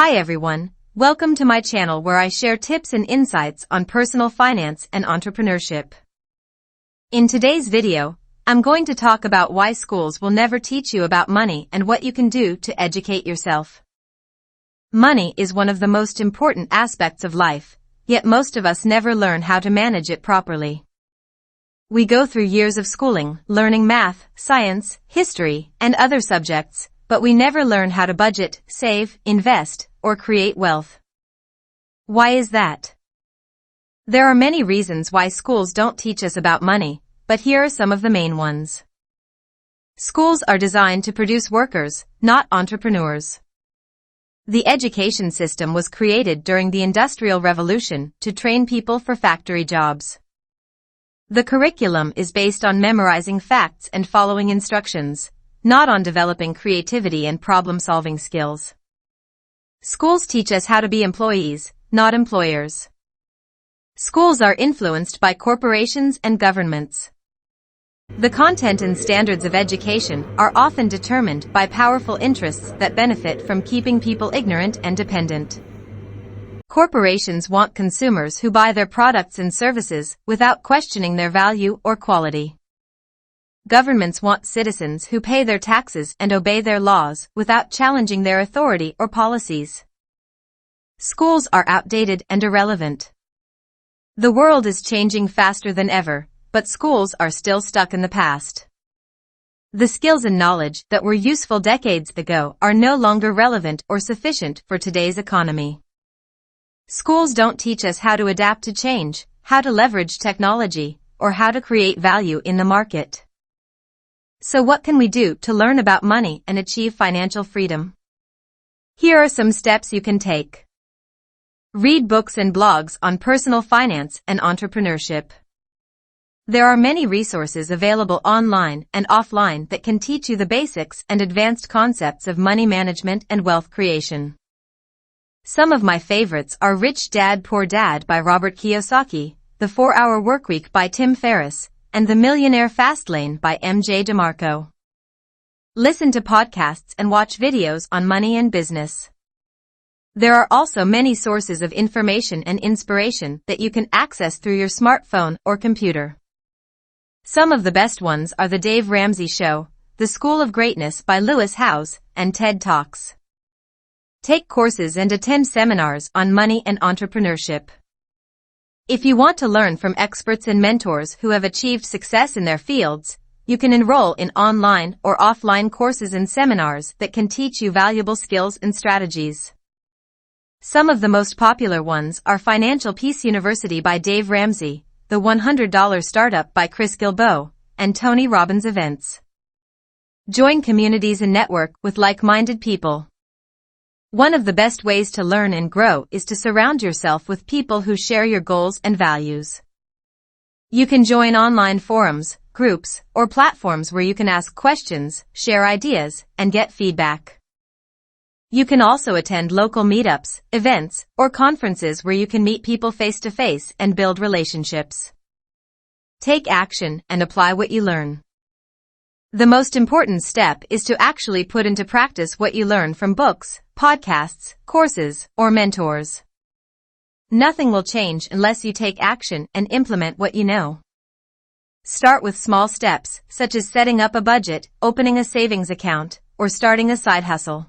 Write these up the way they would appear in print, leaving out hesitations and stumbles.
Hi everyone, welcome to my channel where I share tips and insights on personal finance and entrepreneurship. In today's video, I'm going to talk about why schools will never teach you about money and what you can do to educate yourself. Money is one of the most important aspects of life, yet most of us never learn how to manage it properly. We go through years of schooling, learning math, science, history, and other subjects, but we never learn how to budget, save, invest, or create wealth. Why is that? There are many reasons why schools don't teach us about money, but here are some of the main ones. Schools are designed to produce workers, not entrepreneurs. The education system was created during the Industrial Revolution to train people for factory jobs. The curriculum is based on memorizing facts and following instructions, not on developing creativity and problem-solving skills. Schools teach us how to be employees, not employers. Schools are influenced by corporations and governments. The content and standards of education are often determined by powerful interests that benefit from keeping people ignorant and dependent. Corporations want consumers who buy their products and services without questioning their value or quality. Governments want citizens who pay their taxes and obey their laws without challenging their authority or policies. Schools are outdated and irrelevant. The world is changing faster than ever, but schools are still stuck in the past. The skills and knowledge that were useful decades ago are no longer relevant or sufficient for today's economy. Schools don't teach us how to adapt to change, how to leverage technology, or how to create value in the market. So what can we do to learn about money and achieve financial freedom? Here are some steps you can take. Read books and blogs on personal finance and entrepreneurship. There are many resources available online and offline that can teach you the basics and advanced concepts of money management and wealth creation. Some of my favorites are Rich Dad Poor Dad by Robert Kiyosaki, The 4-Hour Workweek by Tim Ferriss, and The Millionaire Fastlane by M.J. DeMarco. Listen to podcasts and watch videos on money and business. There are also many sources of information and inspiration that you can access through your smartphone or computer. Some of the best ones are The Dave Ramsey Show, The School of Greatness by Lewis Howes, and TED Talks. Take courses and attend seminars on money and entrepreneurship. If you want to learn from experts and mentors who have achieved success in their fields, you can enroll in online or offline courses and seminars that can teach you valuable skills and strategies. Some of the most popular ones are Financial Peace University by Dave Ramsey, The $100 Startup by Chris Guillebeau, and Tony Robbins Events. Join communities and network with like-minded people. One of the best ways to learn and grow is to surround yourself with people who share your goals and values. You can join online forums, groups, or platforms where you can ask questions, share ideas, and get feedback. You can also attend local meetups, events, or conferences where you can meet people face-to-face and build relationships. Take action and apply what you learn. The most important step is to actually put into practice what you learn from books, podcasts, courses, or mentors. Nothing will change unless you take action and implement what you know. Start with small steps, such as setting up a budget, opening a savings account, or starting a side hustle.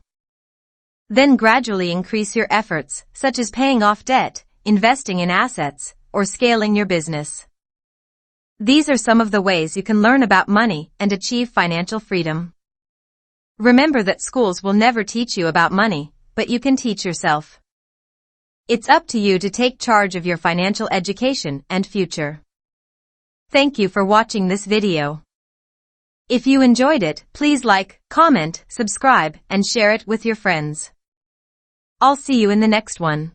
Then gradually increase your efforts, such as paying off debt, investing in assets, or scaling your business. These are some of the ways you can learn about money and achieve financial freedom. Remember that schools will never teach you about money, but you can teach yourself. It's up to you to take charge of your financial education and future. Thank you for watching this video. If you enjoyed it, please like, comment, subscribe, and share it with your friends. I'll see you in the next one.